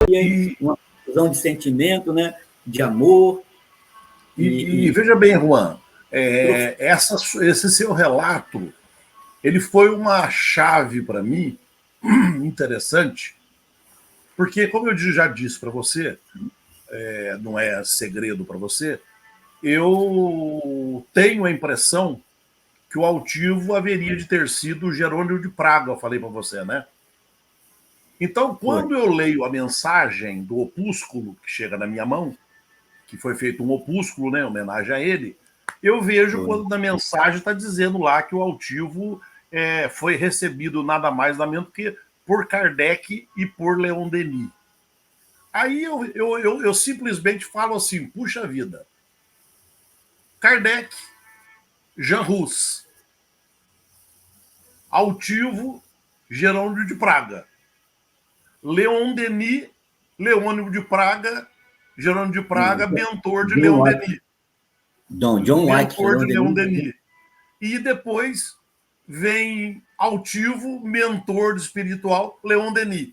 E uma fusão de sentimento, né? De amor. E veja bem, Juan, esse seu relato, ele foi uma chave para mim interessante, porque, como eu já disse para você, não é segredo para você, eu tenho a impressão que o altivo haveria de ter sido Jerônimo de Praga, eu falei para você, né? Então, quando eu leio a mensagem do opúsculo que chega na minha mão, que foi feito um opúsculo, né, em homenagem a ele, eu vejo quando na mensagem está dizendo lá que o altivo foi recebido nada mais nada menos que por Kardec e por Leon Denis. Aí eu simplesmente falo assim, puxa vida, Kardec, Jean Rus, altivo, Jerônimo de Praga, Leon Denis, Leônimo de Praga, Jerônimo de Praga, mentor de Leon Denis. John White. Mentor de Leon Denis. E depois vem altivo, mentor espiritual, Leon Denis.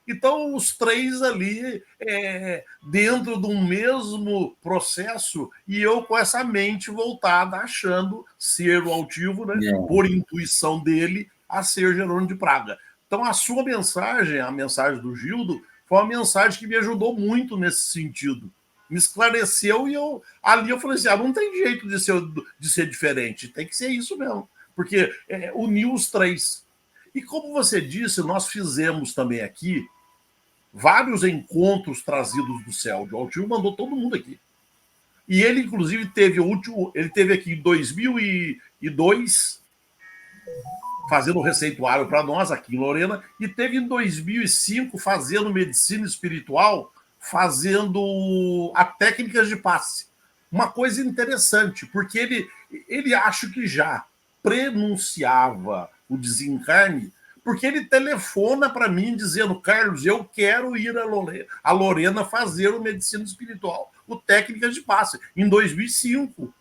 Então, os três ali, dentro de um mesmo processo, e eu com essa mente voltada, achando ser o altivo, né, por intuição dele, a ser Jerônimo de Praga. Então, a sua mensagem, a mensagem do Gildo, foi uma mensagem que me ajudou muito nesse sentido. Me esclareceu e ali eu falei assim, não tem jeito de ser diferente, tem que ser isso mesmo, porque uniu os três. E como você disse, nós fizemos também aqui vários encontros trazidos do céu. O altivo mandou todo mundo aqui. E ele, inclusive, ele teve aqui em 2002, fazendo receituário para nós aqui em Lorena, e teve em 2005 fazendo medicina espiritual, fazendo a técnicas de passe. Uma coisa interessante, porque ele acho que já prenunciava o desencarne, porque ele telefona para mim dizendo, Carlos, eu quero ir a Lorena fazer o medicina espiritual, o técnicas de passe, em 2005.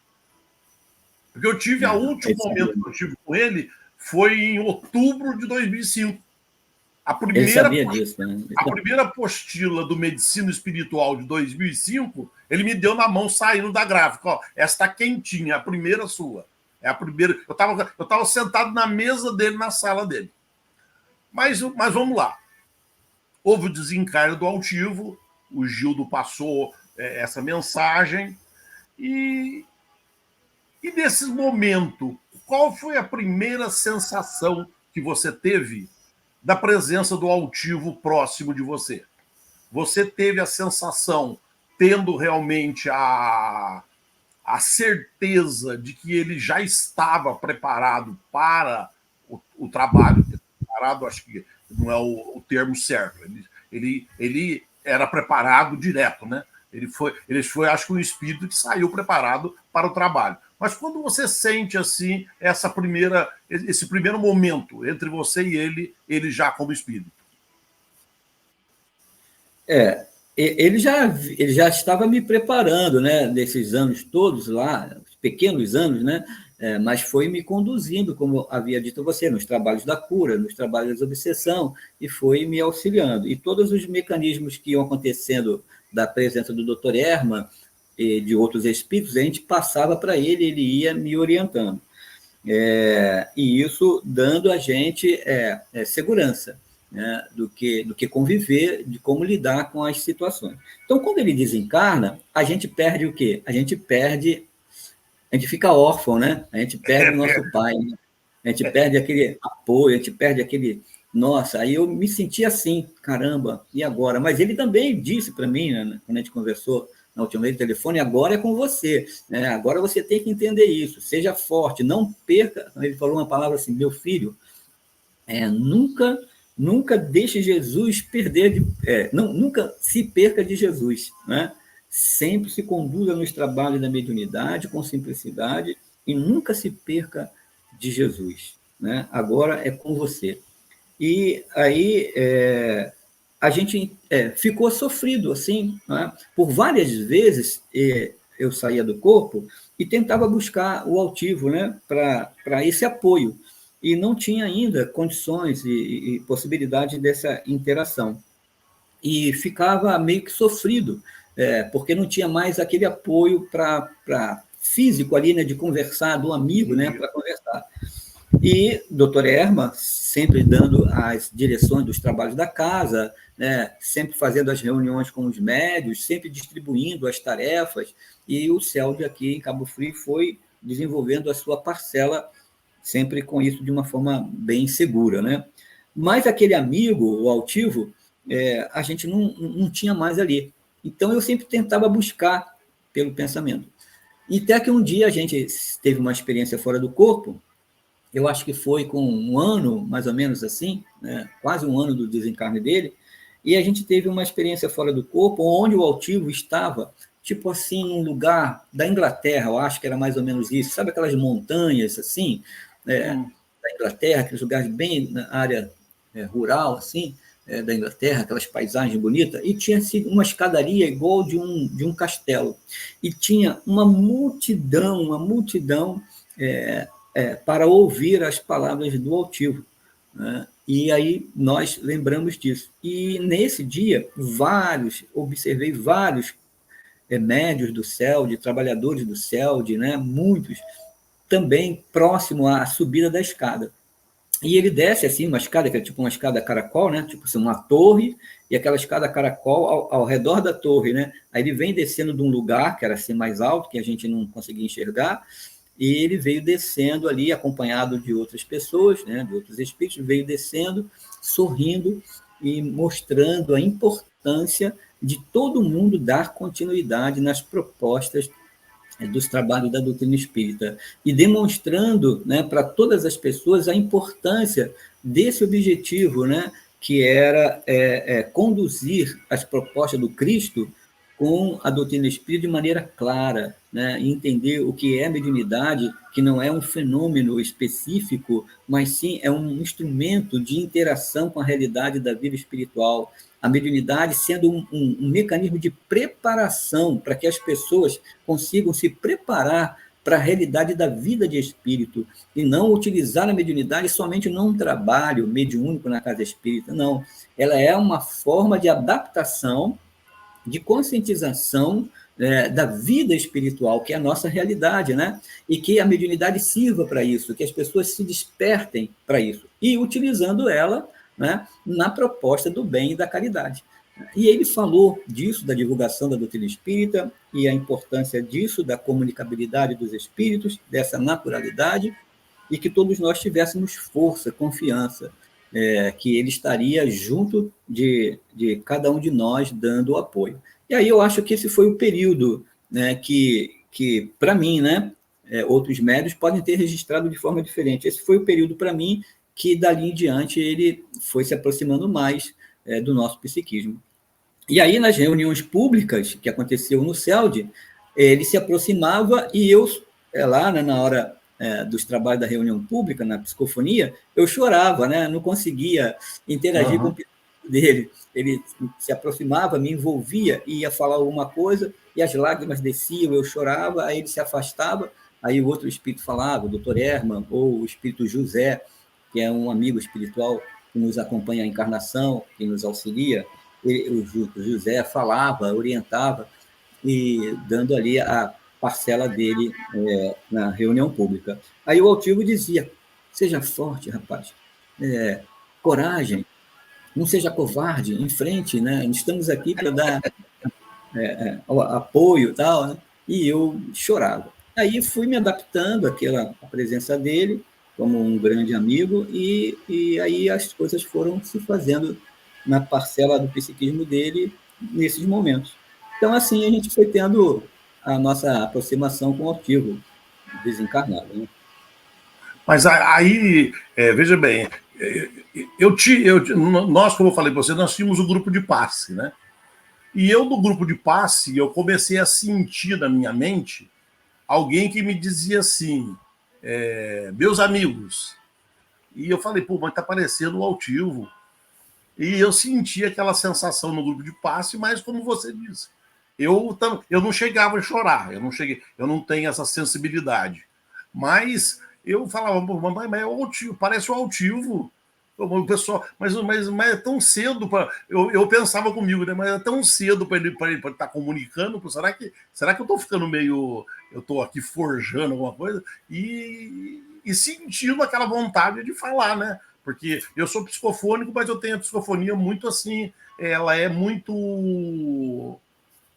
Porque eu tive, o último momento que eu tive com ele foi em outubro de 2005. A primeira apostila do Medicina Espiritual de 2005, ele me deu na mão saindo da gráfica. Ó, esta quentinha, a primeira sua. É a primeira. Eu estava sentado na mesa dele, na sala dele. Mas vamos lá. Houve o desencarne do altivo, o Gildo passou essa mensagem. E nesse momento, qual foi a primeira sensação que você teve da presença do altivo próximo de você? Você teve a sensação, tendo realmente a certeza de que ele já estava preparado para o trabalho, preparado, acho que não é o termo certo, ele era preparado direto, né? Ele foi, acho que, um espírito que saiu preparado para o trabalho. Mas quando você sente assim esse primeiro momento entre você e ele já como espírito? Ele já estava me preparando, né, nesses anos todos lá, pequenos anos, né, mas foi me conduzindo, como havia dito a você, nos trabalhos da cura, nos trabalhos da obsessão, e foi me auxiliando. E todos os mecanismos que iam acontecendo da presença do Dr. Hermann e de outros espíritos, a gente passava para ele ia me orientando. E isso dando a gente segurança, né, do que conviver, de como lidar com as situações. Então, quando ele desencarna, a gente perde o quê? A gente fica órfão, né? A gente perde o nosso pai, né? A gente perde aquele apoio, a gente perde aquele... Nossa, aí eu me senti assim, caramba, e agora? Mas ele também disse para mim, né, quando a gente conversou na última vez no telefone, agora é com você, né? Agora você tem que entender isso, seja forte, não perca... Ele falou uma palavra assim, meu filho, nunca deixe Jesus perder, nunca se perca de Jesus, né? Sempre se conduza nos trabalhos da mediunidade com simplicidade e nunca se perca de Jesus, né? Agora é com você. E aí a gente ficou sofrido, assim, né? Por várias vezes eu saía do corpo e tentava buscar o altivo, né? Para esse apoio. E não tinha ainda condições e possibilidade dessa interação. e ficava meio que sofrido, porque não tinha mais aquele apoio para físico ali, né, de conversar, do amigo, né, para conversar. E doutor Erma, sempre dando as direções dos trabalhos da casa, né, sempre fazendo as reuniões com os médios, sempre distribuindo as tarefas, e o CELD aqui em Cabo Frio foi desenvolvendo a sua parcela, sempre com isso de uma forma bem segura, né? Mas aquele amigo, o altivo, a gente não tinha mais ali. Então, eu sempre tentava buscar pelo pensamento. E até que um dia a gente teve uma experiência fora do corpo, eu acho que foi com um ano, mais ou menos assim, né? Quase um ano do desencarne dele, e a gente teve uma experiência fora do corpo, onde o altivo estava, tipo assim, num lugar da Inglaterra, eu acho que era mais ou menos isso, sabe aquelas montanhas assim, da Inglaterra, aqueles lugares bem na área rural, assim, da Inglaterra, aquelas paisagens bonitas, e tinha sido uma escadaria igual de um castelo, e tinha uma multidão para ouvir as palavras do altivo, né? E aí nós lembramos disso. E nesse dia, observei vários médios do CELD, trabalhadores do CELD, né? Muitos, também próximo à subida da escada. E ele desce assim uma escada, que é tipo uma escada caracol, né? Tipo assim, uma torre, e aquela escada caracol ao redor da torre, né? Aí ele vem descendo de um lugar que era assim mais alto, que a gente não conseguia enxergar, e ele veio descendo ali, acompanhado de outras pessoas, né? De outros espíritos, veio descendo, sorrindo e mostrando a importância de todo mundo dar continuidade nas propostas dos trabalhos da doutrina espírita, e demonstrando, né, para todas as pessoas a importância desse objetivo, né, que era conduzir as propostas do Cristo com a doutrina espírita de maneira clara, né, e entender o que é mediunidade, que não é um fenômeno específico, mas sim é um instrumento de interação com a realidade da vida espiritual. A mediunidade sendo um mecanismo de preparação para que as pessoas consigam se preparar para a realidade da vida de espírito, e não utilizar a mediunidade somente num trabalho mediúnico na casa espírita, não. Ela é uma forma de adaptação, de conscientização da vida espiritual, que é a nossa realidade, né? E que a mediunidade sirva para isso, que as pessoas se despertem para isso, e utilizando ela, né, na proposta do bem e da caridade. E ele falou disso, da divulgação da doutrina espírita, e a importância disso, da comunicabilidade dos espíritos, dessa naturalidade, e que todos nós tivéssemos força, confiança, que ele estaria junto de cada um de nós dando o apoio. E aí eu acho que esse foi o período, né, que para mim, né, outros médios podem ter registrado de forma diferente. Esse foi o período para mim que dali em diante ele foi se aproximando mais do nosso psiquismo. E aí nas reuniões públicas que aconteciam no CELD, ele se aproximava e eu, lá, né, na hora dos trabalhos da reunião pública, na psicofonia, eu chorava, né? Não conseguia interagir com o psiquismo dele. Ele se aproximava, me envolvia, ia falar alguma coisa, e as lágrimas desciam, eu chorava, aí ele se afastava, aí o outro espírito falava, o doutor Herman, ou o espírito José, que é um amigo espiritual que nos acompanha a encarnação, que nos auxilia, o José falava, orientava, e dando ali a parcela dele na reunião pública. Aí o altivo dizia, seja forte, rapaz, coragem, não seja covarde, em frente, né? Estamos aqui para dar apoio e tal, né? E eu chorava. Aí fui me adaptando àquela presença dele, como um grande amigo, e aí as coisas foram se fazendo na parcela do psiquismo dele nesses momentos. Então, assim, a gente foi tendo a nossa aproximação com o altivo desencarnado, né? Mas aí, veja bem, nós, como eu falei para você, nós tínhamos o grupo de passe, né? E eu, do grupo de passe, eu comecei a sentir na minha mente alguém que me dizia assim, meus amigos. E eu falei, pô, mas tá parecendo o altivo. E eu senti aquela sensação no grupo de passe, mas como você disse, eu não chegava a chorar, eu não tenho essa sensibilidade. Mas eu falava, mas é o altivo, parece o altivo. O pessoal, mas é tão cedo para. Eu pensava comigo, né? Mas é tão cedo para ele estar comunicando. Será que eu estou ficando meio. Eu estou aqui forjando alguma coisa? E sentindo aquela vontade de falar, né? Porque eu sou psicofônico, mas eu tenho a psicofonia muito assim. Ela é muito.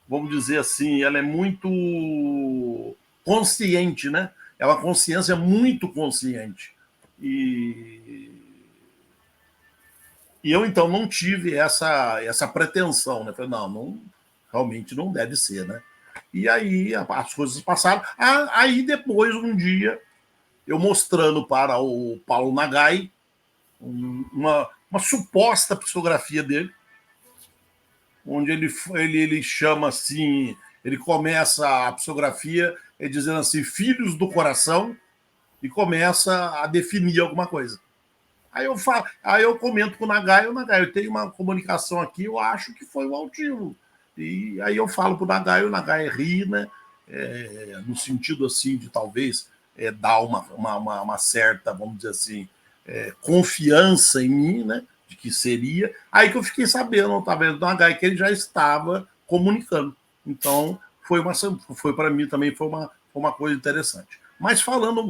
Vamos dizer assim, ela é muito consciente, né? É uma consciência muito consciente. E eu, então, não tive essa pretensão, né? Falei, não, realmente não deve ser, né? E aí as coisas passaram. Aí depois, um dia, eu mostrando para o Paulo Nagai uma suposta psicografia dele, onde ele chama assim, ele começa a psicografia dizendo assim, filhos do coração, e começa a definir alguma coisa. Aí eu comento com o Nagai, eu tenho uma comunicação aqui, eu acho que foi o Altivo. E aí eu falo para o Nagai ri, né? No sentido assim de talvez dar uma certa, vamos dizer assim, confiança em mim, né? De que seria. Aí que eu fiquei sabendo, através do Nagai, que ele já estava comunicando. Então, foi para mim também foi uma coisa interessante. Mas falando